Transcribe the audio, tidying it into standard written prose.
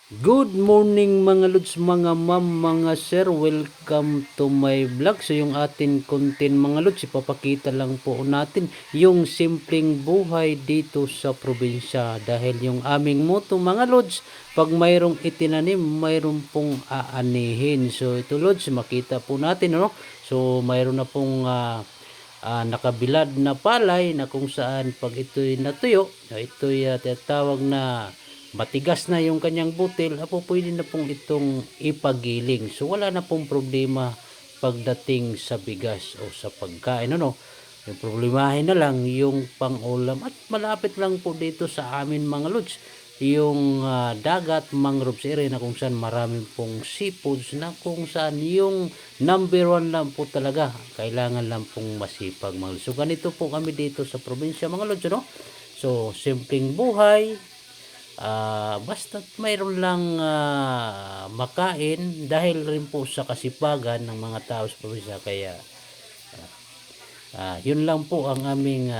Good morning mga lods, mga ma'am, mga sir. Welcome to my vlog. So yung atin content mga lods, ipapakita lang po natin yung simpleng buhay dito sa probinsya. Dahil yung aming motto mga lods, pag mayroong itinanim, mayroong pong aanihin. So ito lods, makita po natin, no? So mayroon na pong nakabilad na palay na kung saan pag ito'y natuyo, ito'y tinatawag na matigas na yung kanyang butil, pwede na pong itong ipagiling. So wala na pong problema pagdating sa bigas o sa pagkain, ano. Yung problemahin na lang yung pang-ulam, at malapit lang po dito sa amin mga lods yung dagat, mangroves area na kung saan maraming pong seafoods, na kung saan yung number one lang po talaga, kailangan lang pong masipag mga lods. So ganito po kami dito sa probinsya mga lods, no? So simpleng buhay, basta mayroon lang makain, dahil rin po sa kasipagan ng mga tao sa probinsya. Kaya yun lang po ang aming